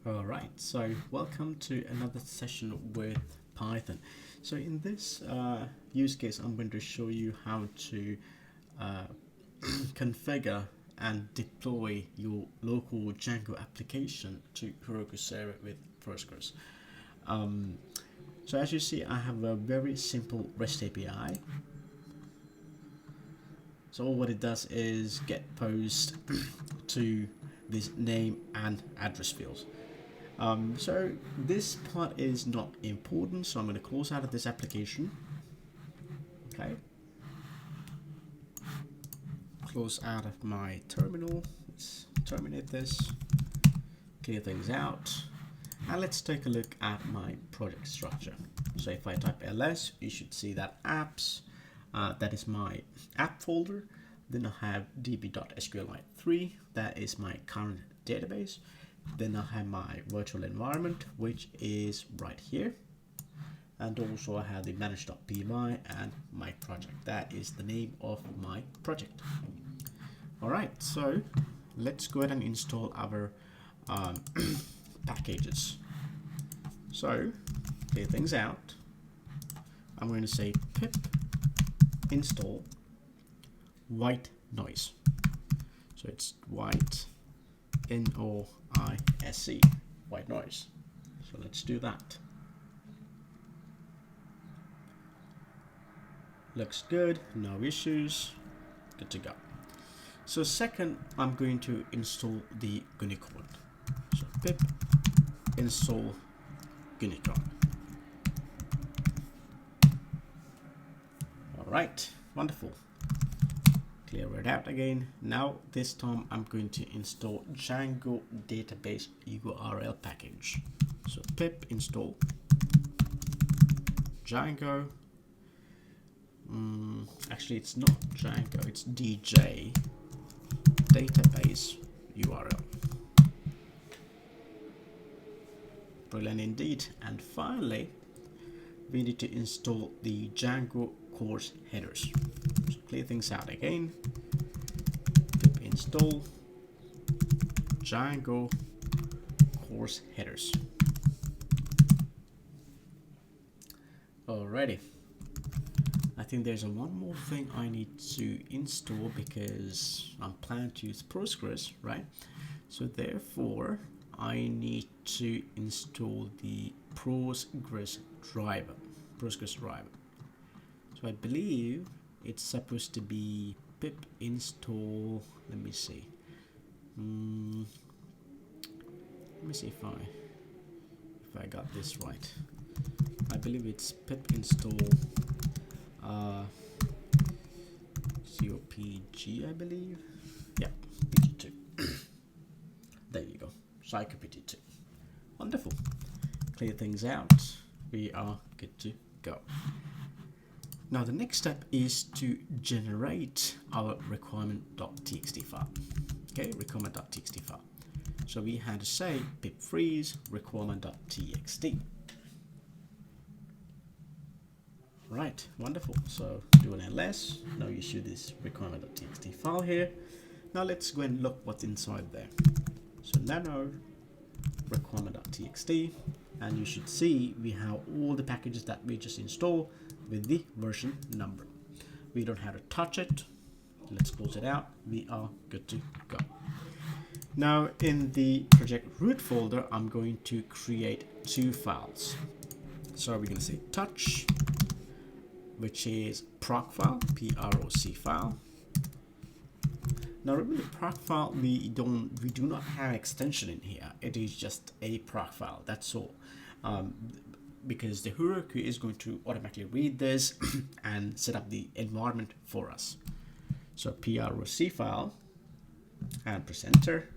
All right, so welcome to another session with Python. So in this use case, I'm going to show you how to uh, configure and deploy your local Django application to Heroku server with Postgres. So as you see, I have a very simple REST API. So what it does is get post to this name and address fields. So this part is not important, so I'm going to close out of this application. Okay. Close out of my terminal. Let's terminate this. Clear things out. And let's take a look at my project structure. So if I type ls, you should see that apps. That is my app folder. Then I have db.sqlite3. That is my current database. Then I have my virtual environment, which is right here. And also I have the manage.py and my project. That is the name of my project. All right, so let's go ahead and install our packages. So clear things out. I'm going to say pip install white noise. So it's white N-O-I-S-E, white noise. So let's do that. Looks good, no issues, good to go. So second, I'm going to install the Unicorn. So pip install Unicorn. All right, wonderful. Clear it out again. Now this time I'm going to install Django Database URL package. So pip install Django. Actually it's not Django, it's DJ Database URL. Brilliant indeed. And finally we need to install the Django course headers. So clear things out again. Pip install Django course headers. Alrighty. I think there's one more thing I need to install because I'm planning to use Postgres, right? So therefore I need to install the Postgres driver. So I believe it's supposed to be pip install. Let me see. Let me see if I got this right. I believe it's pip install COPG, I believe. Yeah, PT2. There you go. Psycho PT2. Wonderful. Clear things out. We are good to go. Now the next step is to generate our requirement.txt file. Okay, requirement.txt file. So we had to say pip freeze requirement.txt. Right, wonderful. So do an ls. Now you see this requirement.txt file here. Now let's go and look what's inside there. So nano requirement.txt, and you should see we have all the packages that we just installed with the version number. We don't have to touch it. Let's close it out. We are good to go. Now in the project root folder, I'm going to create two files. So we're going to say touch, which is proc file, PROC file. Now remember, the proc file, we do not have extension in here. It is just a proc file. That's all. Because the Heroku is going to automatically read this and set up the environment for us. So PROC file and press enter.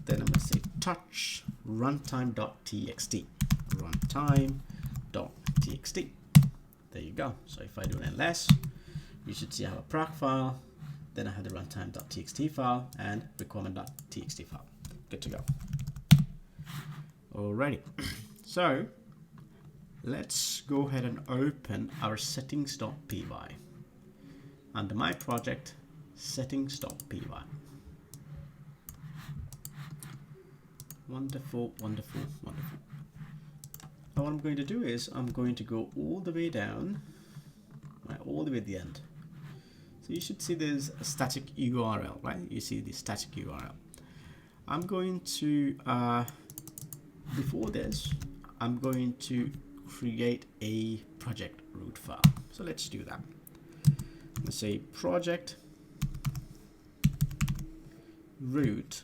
Then I'm going to say touch runtime.txt. Runtime.txt. There you go. So if I do an ls, you should see I have a proc file. Then I have the runtime.txt file and requirement.txt file. Good to go. Alrighty. So let's go ahead and open our settings.py. Under my project, settings.py. Wonderful, wonderful, wonderful. Now what I'm going to do is I'm going to go all the way down, right, all the way at the end. So you should see there's a static URL, right? You see the static URL. I'm going to, before this, I'm going to create a project root file. So let's do that. Let's say project root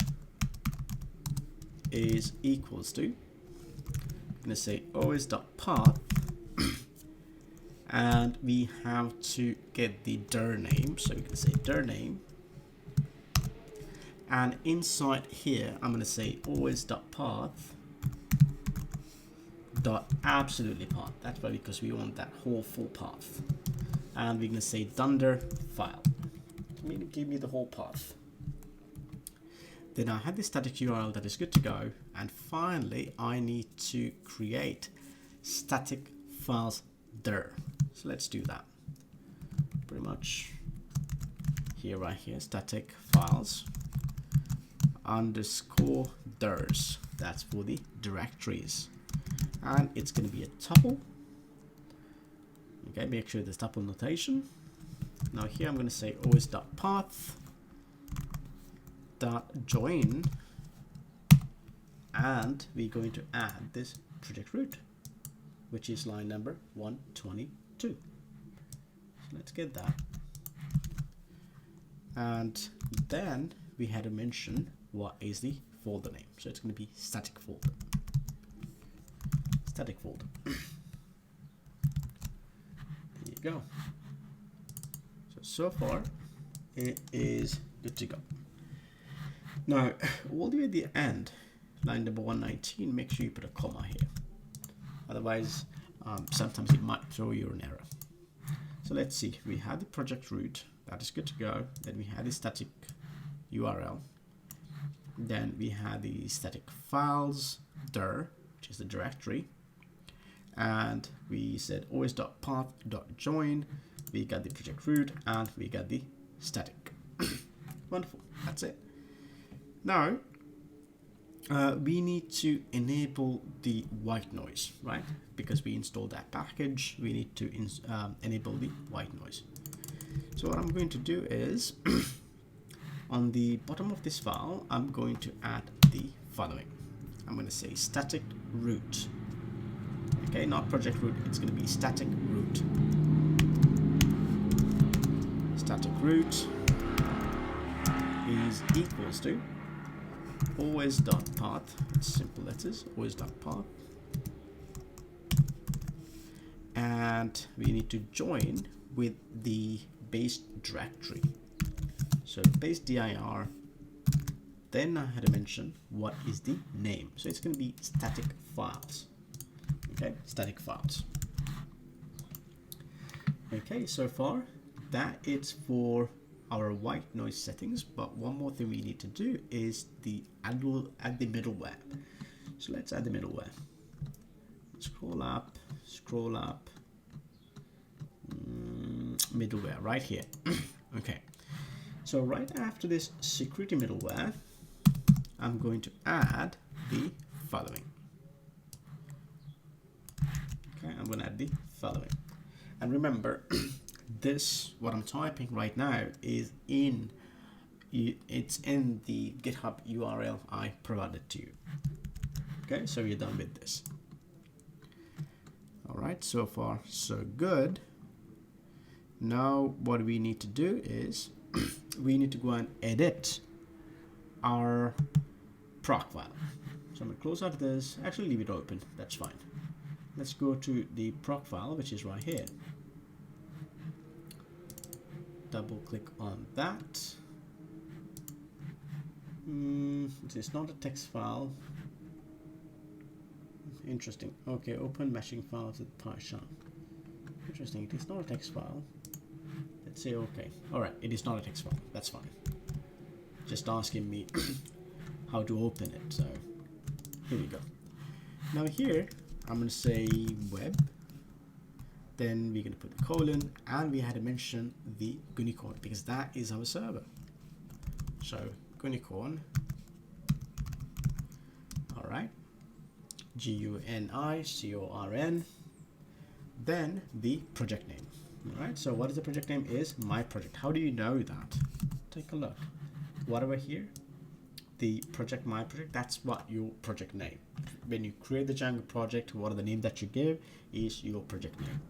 is equals to, I'm going to say os.path, and we have to get the dir name, so we can say dir name, and inside here I'm going to say os.path dot absolutely path. That's why, because we want that whole full path, and we're going to say dunder file. Give me the whole path. Then I have the static URL that is good to go, and finally I need to create static files dir. So let's do that. Pretty much here, right here, static files underscore dirs. That's for the directories, and it's going to be a tuple. Okay, make sure there's tuple notation. Now here I'm going to say os.path dot join, and we're going to add this project root, which is line number 122. So let's get that, and then we had to mention what is the folder name. So it's going to be static folder. Static folder. There you go. So far it is good to go. Now, all the way at the end, line number 119, make sure you put a comma here. Otherwise, sometimes it might throw you an error. So let's see. We have the project root. That is good to go. Then we have the static URL. Then we have the static files dir, which is the directory. And we said os.path.join. We got the project root, and we got the static. Wonderful. That's it. Now, we need to enable the white noise, right? Because we installed that package, we need to enable the white noise. So what I'm going to do is, on the bottom of this file, I'm going to add the following. I'm going to say static root. Okay, not project root, it's going to be static root. Static root is equals to os.path, simple letters, os.path, and we need to join with the base directory. So base dir, then I had to mention what is the name. So it's going to be static files. Okay, static files. Okay, so far that it's for our white noise settings, but one more thing we need to do is add the middleware. So let's add the middleware. Scroll up, middleware right here. Okay, so right after this security middleware, I'm going to add the following. Okay, I'm going to add the following, and remember this, what I'm typing right now, is it's in the GitHub URL I provided to you. Okay, so you're done with this. All right, so far so good. Now what we need to do is we need to go and edit our proc file. So I'm going to close out this, actually leave it open, that's fine. Let's go to the proc file, which is right here. Double click on that. It's not a text file. Interesting. Okay, open meshing files with Python. Interesting, it is not a text file. Let's say okay. Alright, it is not a text file. That's fine. Just asking me how to open it. So here we go. Now here, I'm going to say web. Then we're going to put the colon, and we had to mention the unicorn because that is our server. So unicorn. All GUNICORN, then the project name. All right, so what is the project name? Is my project. How do you know that? Take a look. Whatever here, the project, my project, that's what your project name. When you create the Django project, what are the name that you give is your project name.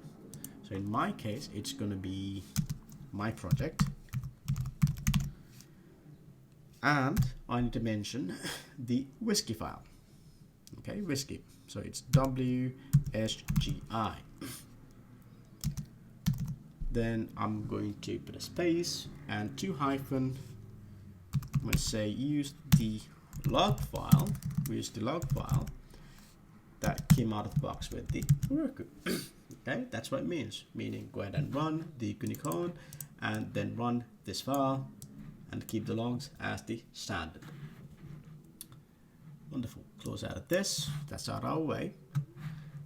So in my case, it's going to be my project. And I need to mention the whiskey file. Okay, whiskey. So it's WSGI. Then I'm going to put a space and 2 hyphen. I'm going to say use the log file. We use the log file that came out of the box with the Heroku. Okay, that's what it means. Meaning go ahead and run the unicorn and then run this file and keep the logs as the standard. Wonderful. Close out of this. That's out of our way.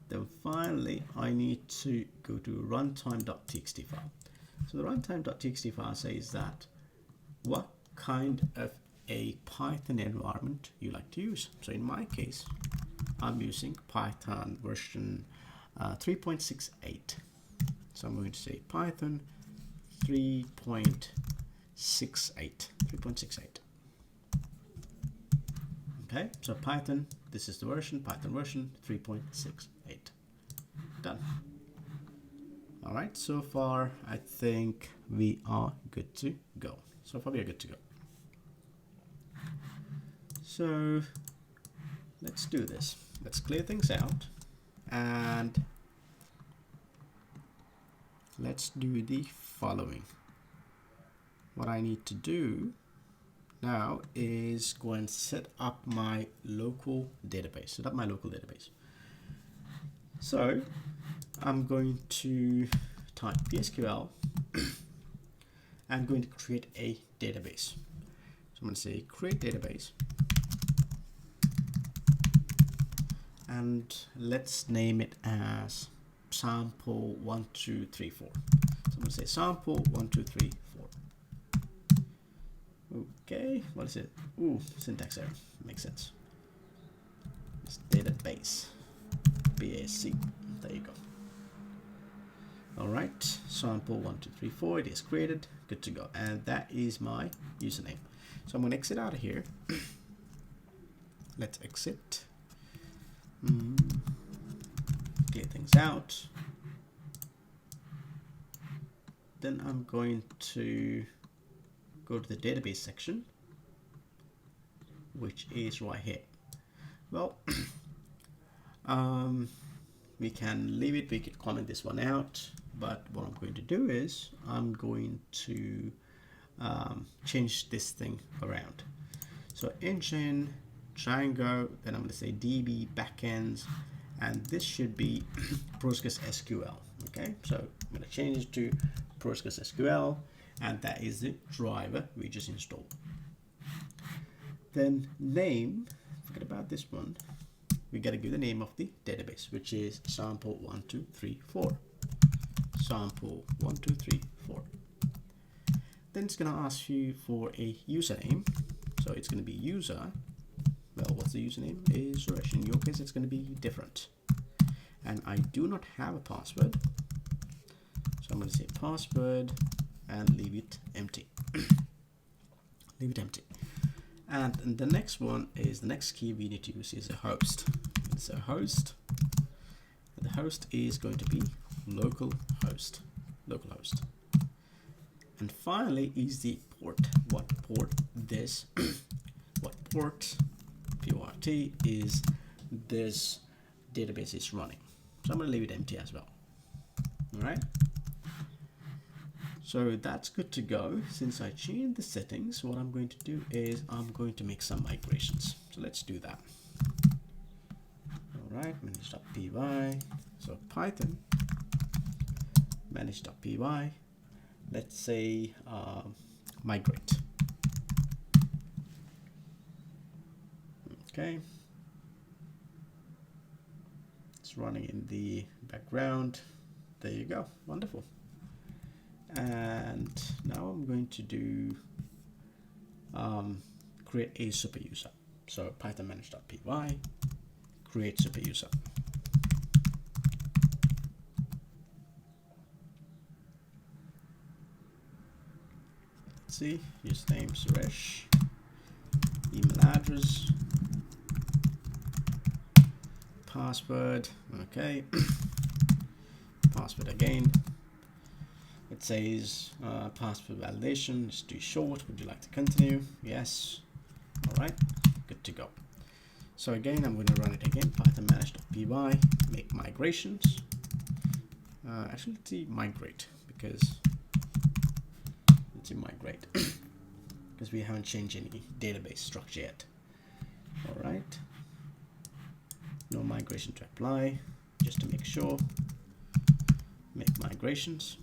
Then finally, I need to go to runtime.txt file. So the runtime.txt file says that what kind of a Python environment you like to use. So in my case, I'm using Python version 3.68. So I'm going to say Python 3.68. Okay, so Python, this is the version, Python version 3.68. Done. All right, so far I think we are good to go. So far we are good to go. So let's do this. Let's clear things out and let's do the following. What I need to do now is go and set up my local database. So I'm going to type PSQL. I'm going to create a database. So I'm going to say create database. And let's name it as sample 1, 2, 3, 4. So I'm going to say sample 1, 2, 3, 4. Okay, what is it? Ooh, syntax error. Makes sense. It's database. BAC. There you go. All right, sample 1, 2, 3, 4. It is created. Good to go. And that is my username. So I'm going to exit out of here. Let's exit. Clear things out. Then I'm going to go to the database section, which is right here. Well, we can leave it, we could comment this one out, but what I'm going to do is I'm going to change this thing around. So engine, Django, then I'm going to say DB backends, and this should be Postgres SQL. Okay, so I'm going to change it to Postgres SQL, and that is the driver we just installed. Then name, forget about this one. We got to give the name of the database, which is sample 1, 2, 3, 4. Sample 1, 2, 3, 4. Then it's going to ask you for a username. So it's going to be user. Well, what's the username? Is Suresh. In your case, it's going to be different. And I do not have a password. So I'm going to say password and leave it empty. Leave it empty. And the next one is the next key we need to use is a host. It's a host. And the host is going to be localhost. Localhost. And finally is the port. What port this? What port? PORT is this database is running. So I'm going to leave it empty as well. All right. So that's good to go. Since I changed the settings, what I'm going to do is I'm going to make some migrations. So let's do that. All right, manage.py. So Python manage.py. Let's say migrate. Okay. It's running in the background. There you go. Wonderful. And now I'm going to do create a super user. So Python manage.py, create super user. Let's see, username Suresh, email address, password, okay, password again. It says password validation is too short, would you like to continue? Yes. All right, good to go. So again, I'm going to run it again, python manage.py, make migrations. Actually, let's see migrate, because let's see migrate because we haven't changed any database structure yet. All right, no migration to apply, just to make sure. Make migrations.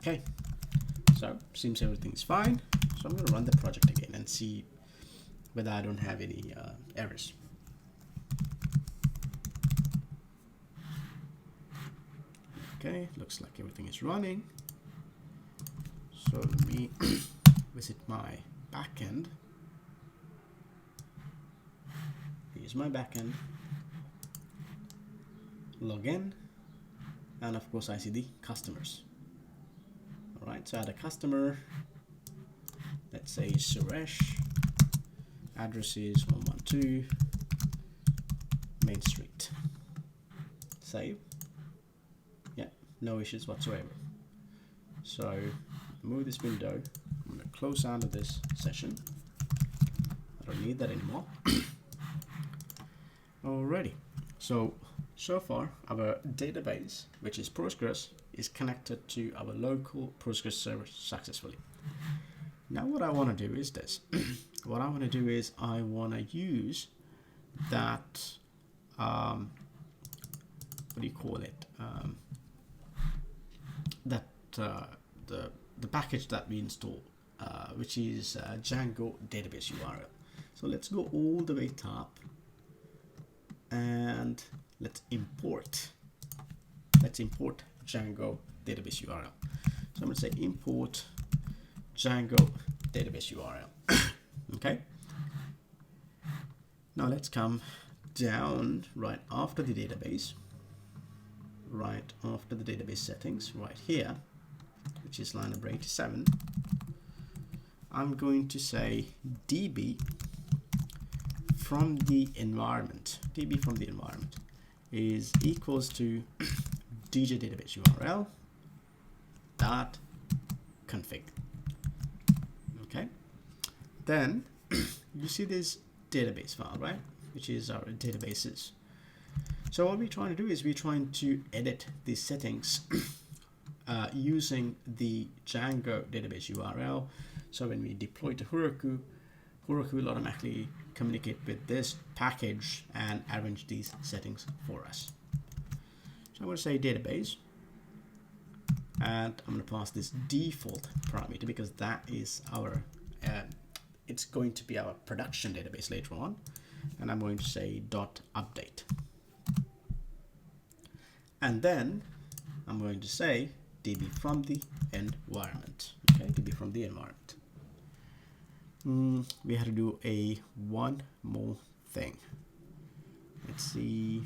Okay, so seems everything's fine. So I'm going to run the project again and see whether I don't have any errors. Okay, looks like everything is running. So let me visit my backend. Here's my backend. Log in, and of course I see the customers. All right, so I had a customer. Let's say Suresh. Address is 112 Main Street. Save. Yeah, no issues whatsoever. So move this window. I'm going to close out of this session. I don't need that anymore. Alrighty. So far our database, which is Postgres, is connected to our local Postgres server successfully. Now what I want to do is this. What I want to do is I want to use that, what do you call it? The package that we install, which is Django Database URL. So let's go all the way top and let's import Django Database URL. So I'm going to say import Django Database URL. Okay. Now let's come down right after the database, settings, right here, which is line number 87. I'm going to say DB from the environment. DB from the environment is equals to DJ database URL dot config. Okay. Then you see this database file, right? Which is our databases. So what we're trying to do is we're trying to edit these settings using the Django database URL. So when we deploy to Heroku, Heroku will automatically communicate with this package and arrange these settings for us. So I'm going to say database, and I'm going to pass this default parameter because that is our, it's going to be our production database later on. And I'm going to say .update. And then I'm going to say DB from the environment. Okay, DB from the environment. We have to do one more thing. Let's see.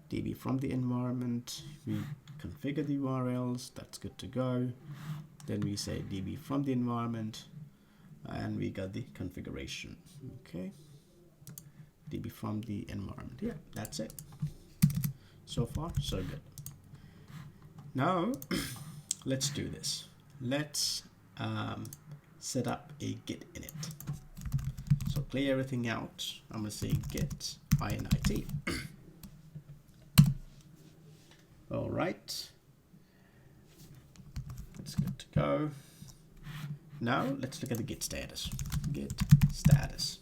DB from the environment. We configure the URLs. That's good to go. Then we say DB from the environment, and we got the configuration. Okay. DB from the environment. Yeah, that's it. So far, so good. Now, let's do this. Let's set up a git init. So clear everything out. I'm going to say git init. All right. That's good to go. Now, let's look at the git status. Git status.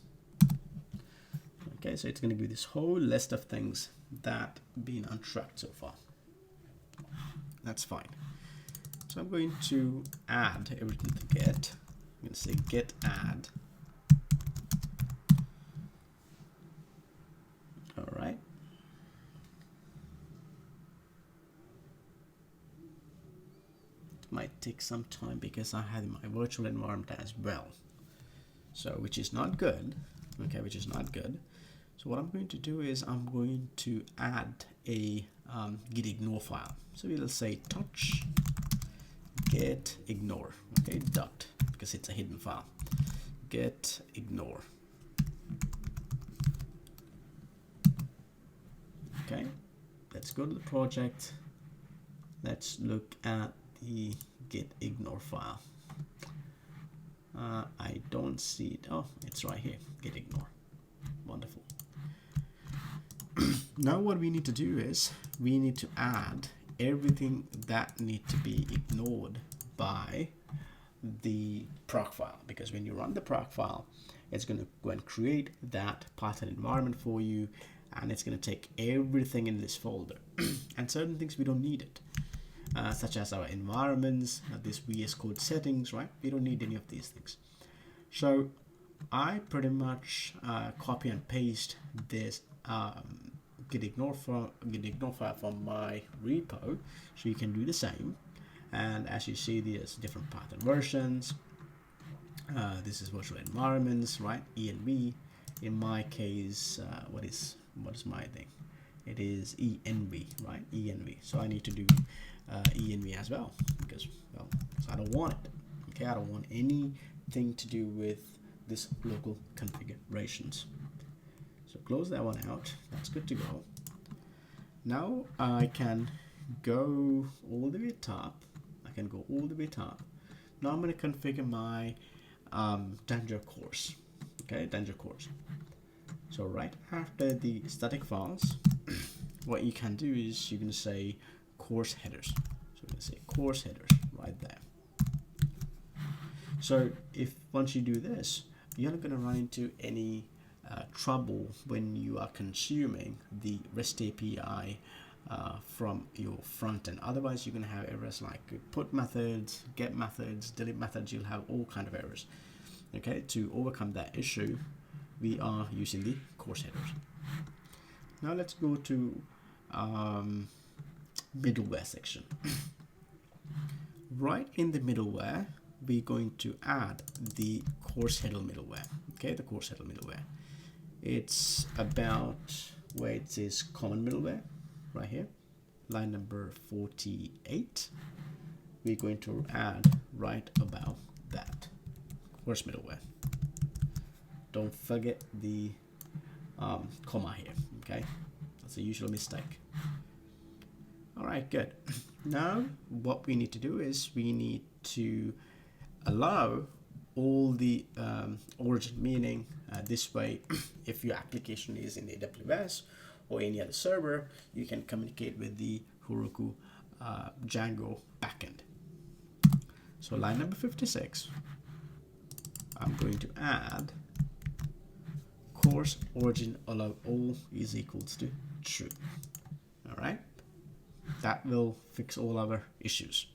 Okay, so it's going to give this whole list of things that been untracked so far. That's fine. So I'm going to add everything to git. I'm going to say git add. All right. might take some time because I have my virtual environment as well. So which is not good. Okay, which is not good. So what I'm going to do is I'm going to add a git ignore file. So we'll say touch get ignore. Okay, dot, because it's a hidden file. Get ignore. Okay, let's go to the project. Let's look at the git ignore file. I don't see it. Oh, it's right here. Git ignore. Wonderful. Now what we need to do is we need to add everything that need to be ignored by the proc file, because when you run the proc file, it's going to go and create that Python environment for you, and it's going to take everything in this folder and certain things we don't need it, such as our environments, this VS Code settings, right? We don't need any of these things. So I pretty much copy and paste this git ignore file from my repo, so you can do the same. And as you see, there's different Python versions. This is virtual environments, right? env. In my case, what is my thing? It is env, right? env. So I need to do env as well, because, well, I don't want it. Okay, I don't want anything to do with this local configurations. So close that one out. That's good to go. Now I can go all the way top. Now I'm going to configure my Django course. Okay, Django course. So right after the static files, what you can do is you can say course headers. So we're going to say course headers right there. So if once you do this, you're not going to run into any trouble when you are consuming the REST API from your front end. Otherwise, you're going to have errors like put methods, get methods, delete methods. You'll have all kind of errors. Okay, to overcome that issue, we are using the course headers. Now let's go to middleware section. Right in the middleware, we're going to add the course header middleware. Okay, the course header middleware. It's about where it says common middleware, right here, line number 48. We're going to add right about that course middleware. Don't forget the comma here. Okay, that's a usual mistake. All right, good. Now what we need to do is we need to allow all the origin, meaning this way if your application is in AWS or any other server, you can communicate with the Heroku Django backend. So line number 56, I'm going to add course origin allow all is equals to true. All right, that will fix all our issues.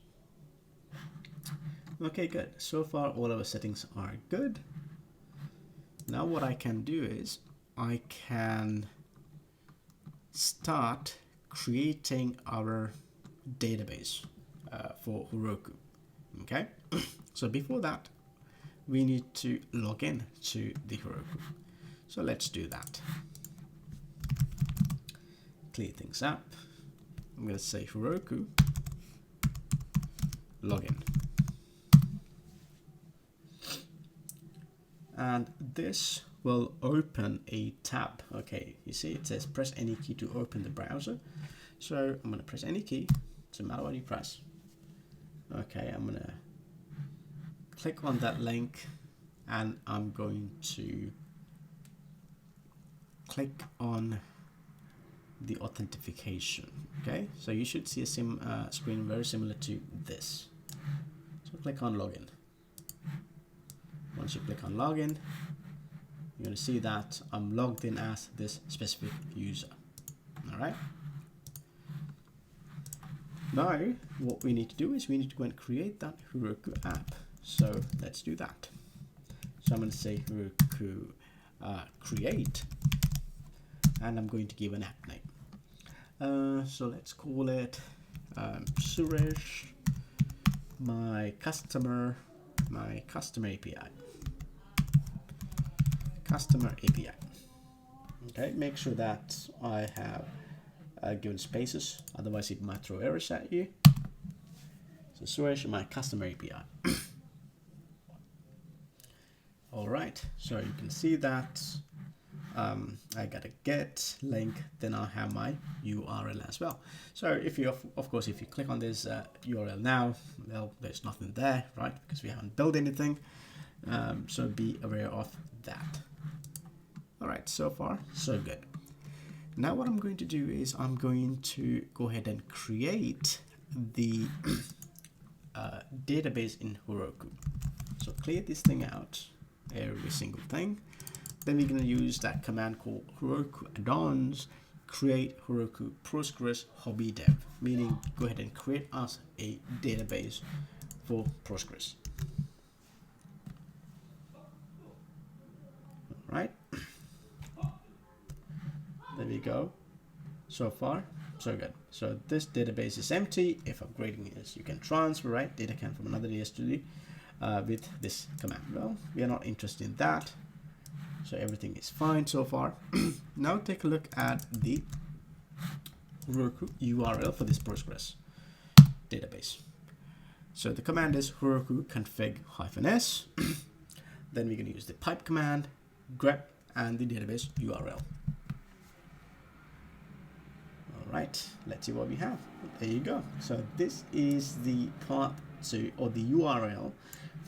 Okay, good. So far all our settings are good. Now what I can do is I can start creating our database for Heroku. Okay, so before that we need to log in to the Heroku. So let's do that. Clear things up. I'm going to say Heroku login. And this will open a tab. Okay, you see it says press any key to open the browser. So I'm going to press any key. Doesn't matter what you press. Okay, I'm going to click on that link and I'm going to click on the authentication. Okay, so you should see a screen very similar to this. So click on login. Once you click on login, you're going to see that I'm logged in as this specific user. All right. Now, what we need to do is we need to go and create that Heroku app. So let's do that. So I'm going to say Heroku create, and I'm going to give an app name. So let's call it Suresh my customer API. Customer API. Okay, make sure that I have given spaces, otherwise it might throw errors at you. So Suresh, my customer API. All right, so you can see that I got a get link, then I'll have my URL as well. So if you, of course, if you click on this URL now, well, there's nothing there, right? Because we haven't built anything. So be aware of that. All right, so far, so good. Now what I'm going to do is I'm going to go ahead and create the database in Heroku. So clear this thing out, every single thing. Then we're going to use that command called Heroku add-ons, create Heroku Postgres hobby dev, meaning go ahead and create us a database for Postgres. All right. There we go. So far, so good. So this database is empty. If upgrading is, you can transfer, right? Data can from another DS2D with this command. Well, we are not interested in that. So everything is fine so far. Now take a look at the Heroku URL for this Postgres database. So the command is Heroku config -s. Then we're going to use the pipe command, grep, and the database URL. All right, let's see what we have. There you go. So this is the path to, or the URL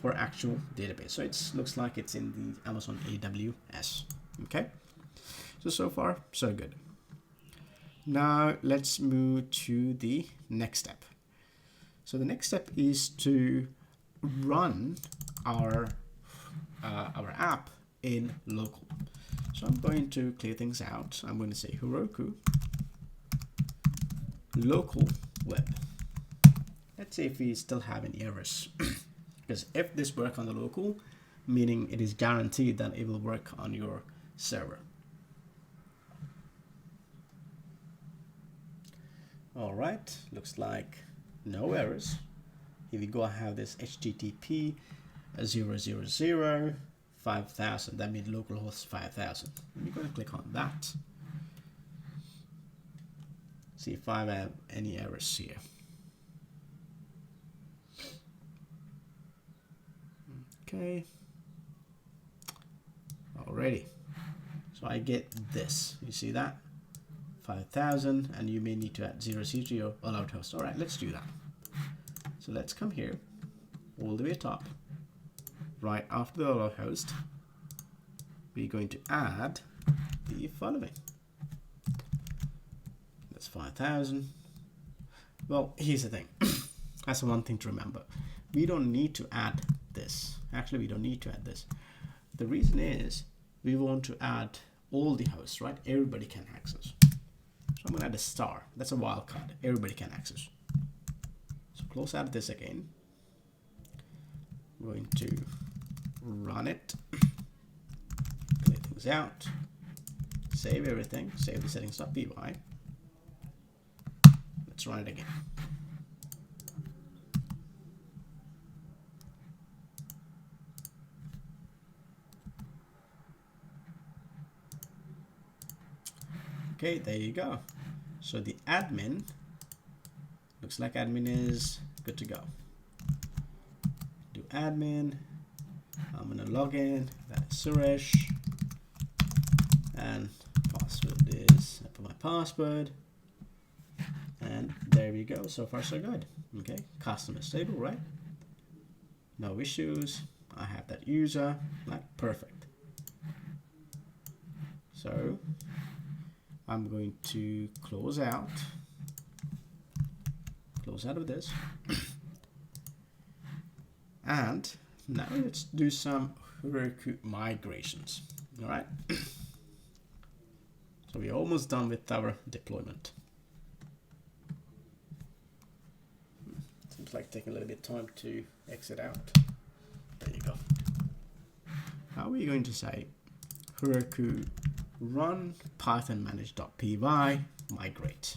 for actual database. So it looks like it's in the Amazon AWS. Okay, so far so good. Now let's move to the next step. So the next step is to run our app in local. So I'm going to clear things out. I'm going to say Heroku local web. Let's see if we still have any errors. Because if this works on the local, meaning it is guaranteed that it will work on your server. All right, looks like no errors. Here we go, I have this HTTP 000 5000, that means localhost 5000. We're going to click on that. See if I have any errors here. Okay. Alrighty. So I get this. You see that? 5000, and you may need to add 000 allowed host. All right, let's do that. So let's come here, all the way top, right after the allowed host. We're going to add the following. That's 5000. Well, here's the thing. That's one thing to remember. We don't need to add this. Actually, we don't need to add this. The reason is we want to add all the hosts, right? Everybody can access. So I'm going to add a star. That's a wildcard. Everybody can access. So close out this again. I'm going to run it. Clear things out. Save everything. Save the settings.py. Let's run it again. Okay, there you go. So the admin, looks like admin is good to go. Do admin. I'm gonna log in. That's Suresh. And password is, I put my password. And there we go. So far so good. Okay, customer stable, right? No issues. I have that user. Like perfect. So I'm going to close out of this. And now let's do some Heroku migrations. All right. So we're almost done with our deployment. Seems like taking a little bit of time to exit out. There you go. How are we going to say Heroku run python manage.py migrate?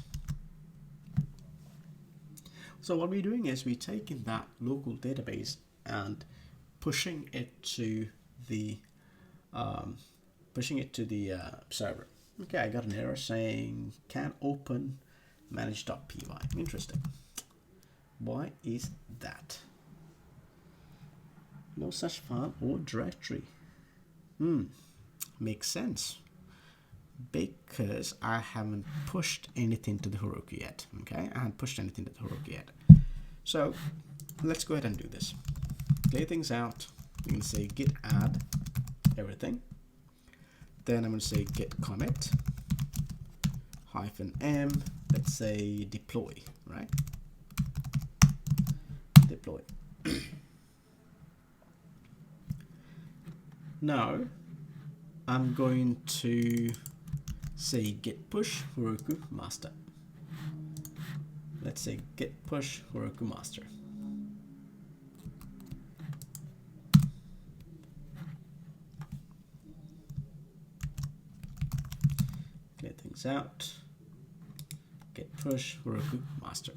What's So what we're doing is we're taking that local database and pushing it to the server. Okay, I got an error saying can't open manage.py. Interesting. Why is that? No such file or directory. Makes sense. Because I haven't pushed anything to the Heroku yet. Okay, I haven't pushed anything to the Heroku yet. So let's go ahead and do this. Clear things out. I'm going to say git add everything. Then I'm going to say git commit -m. Let's say deploy, right? Deploy. Now I'm going to say git push Heroku master. Let's say git push Heroku master. Clear things out. Git push Heroku master.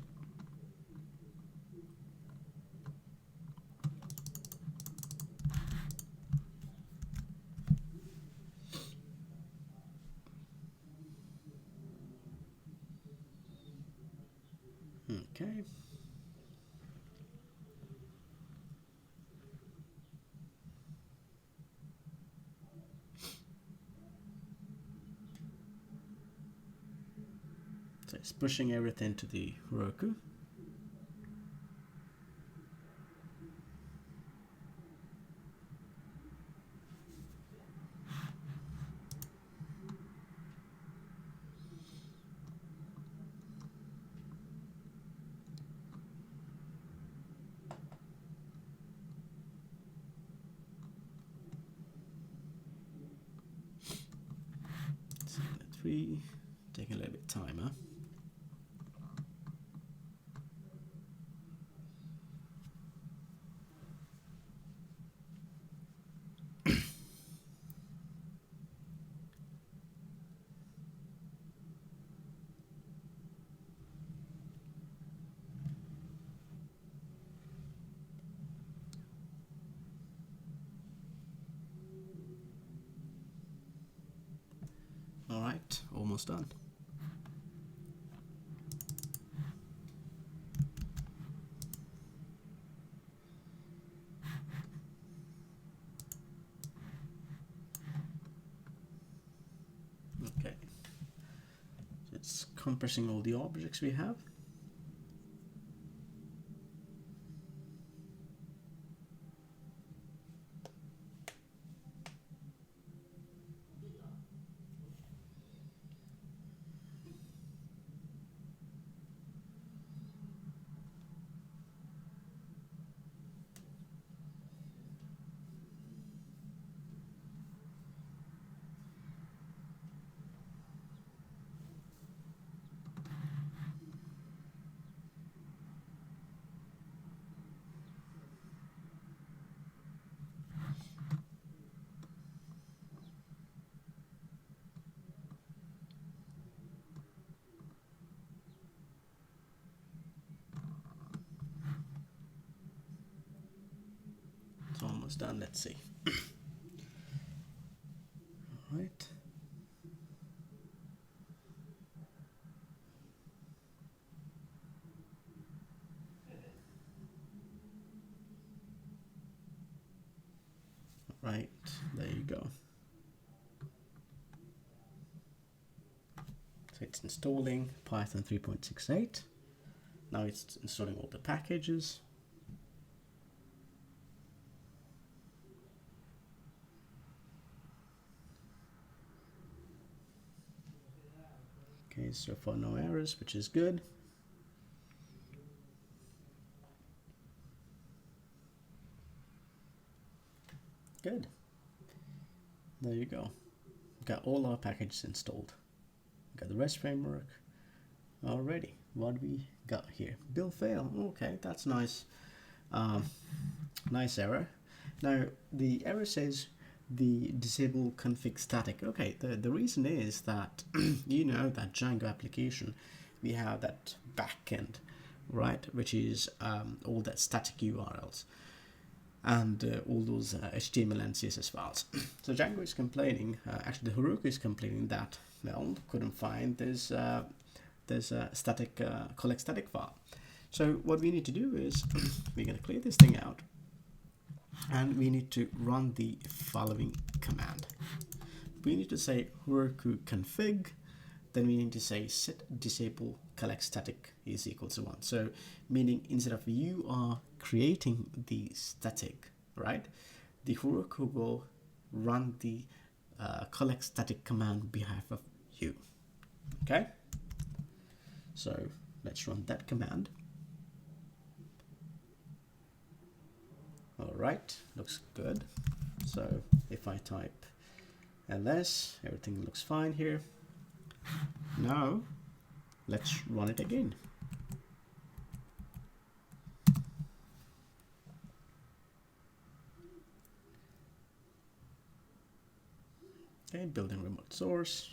Okay. So it's pushing everything to the Heroku. Taking a little bit of time, huh? All right, almost done. Okay, so it's compressing all the objects we have. It's almost done. Let's see. All right. Right, there you go. So it's installing Python 3.68. Now it's installing all the packages. Okay, so far no errors, which is good. Good. There you go. Got all our packages installed. Got the REST framework already. What do we got here? Build fail. Okay, that's nice. Nice error. Now the error says the disable config static. Okay, the reason is that you know that Django application, we have that backend right? Which is all that static URLs and all those HTML and CSS files. So Django is complaining, actually the Heroku is complaining that, well, couldn't find this static collect static file. So what we need to do is we're going to clear this thing out, and we need to run the following command. We need to say Heroku config, then we need to say set disable collect static is equal to 1. So meaning instead of you are creating the static, right, the Heroku will run the collect static command on behalf of you. Okay, so let's run that command. All right, looks good. So if I type ls, everything looks fine here. Now let's run it again. Okay, building remote source,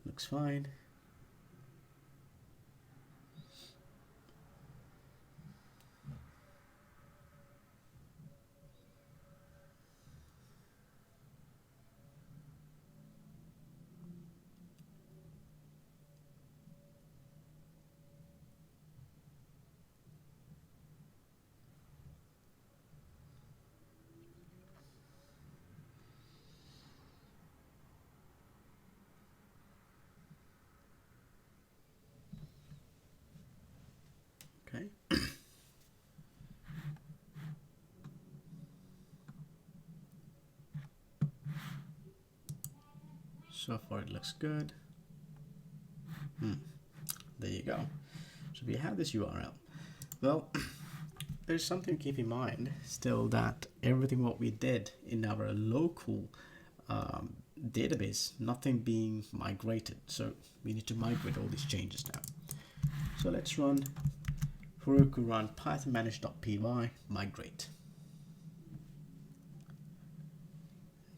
looks fine. Okay. So far it looks good. There you go. So we have this URL. Well, there's something to keep in mind still, that everything what we did in our local database, nothing being migrated. So we need to migrate all these changes now. So let's run Heroku run python manage.py migrate.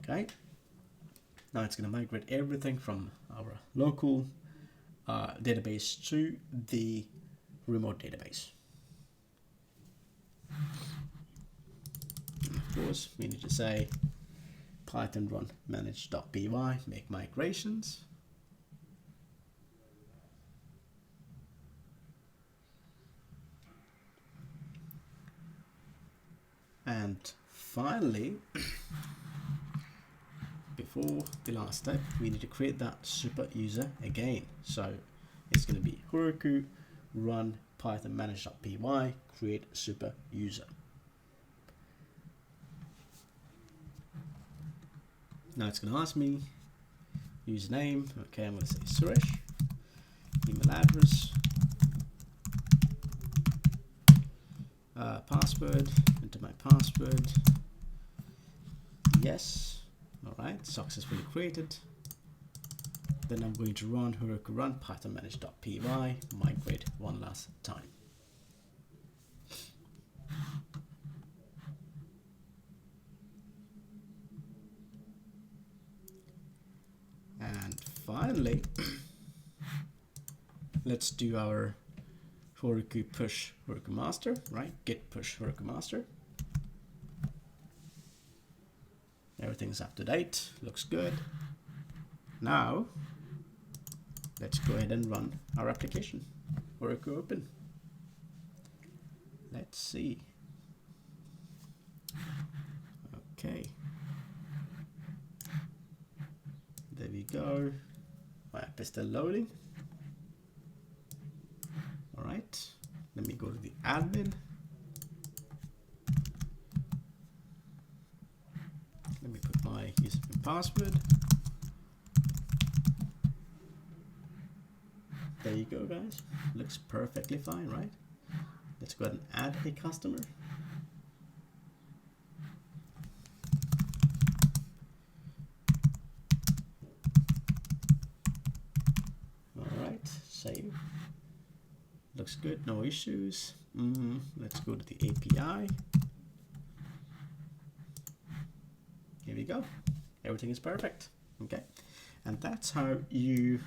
Okay. Now it's going to migrate everything from our local database to the remote database. And of course, we need to say python run manage.py make migrations. And finally, before the last step, we need to create that super user again. So it's going to be Heroku run python manage.py create super user. Now it's going to ask me username. Okay, I'm going to say Suresh. Email address. Password. Enter my password. Yes. All right, successfully created. Then I'm going to run Heroku run python manage.py migrate one last time. And finally, let's do our Heroku push Heroku master, right? Git push Heroku master. Everything's up to date, looks good. Now, let's go ahead and run our application. Heroku open. Let's see. Okay. There we go. My app is still loading. All right. Let me go to the admin. Let me put my username and password. There you go, guys. Looks perfectly fine, right? Let's go ahead and add a customer. All right, save. Looks good, no issues. Let's go to the API. Here we go. Everything is perfect. Okay, and that's how you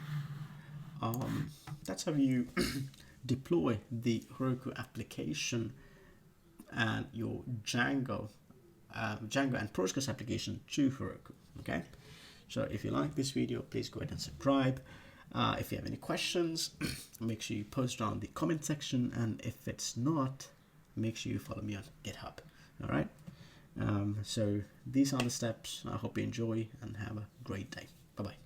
deploy the Heroku application and your Django and Postgres application to Heroku. Okay, so if you like this video, please go ahead and subscribe. If you have any questions, make sure you post on the comment section, and if it's not, make sure you follow me on GitHub. All right, so these are the steps. I hope you enjoy and have a great day. Bye bye.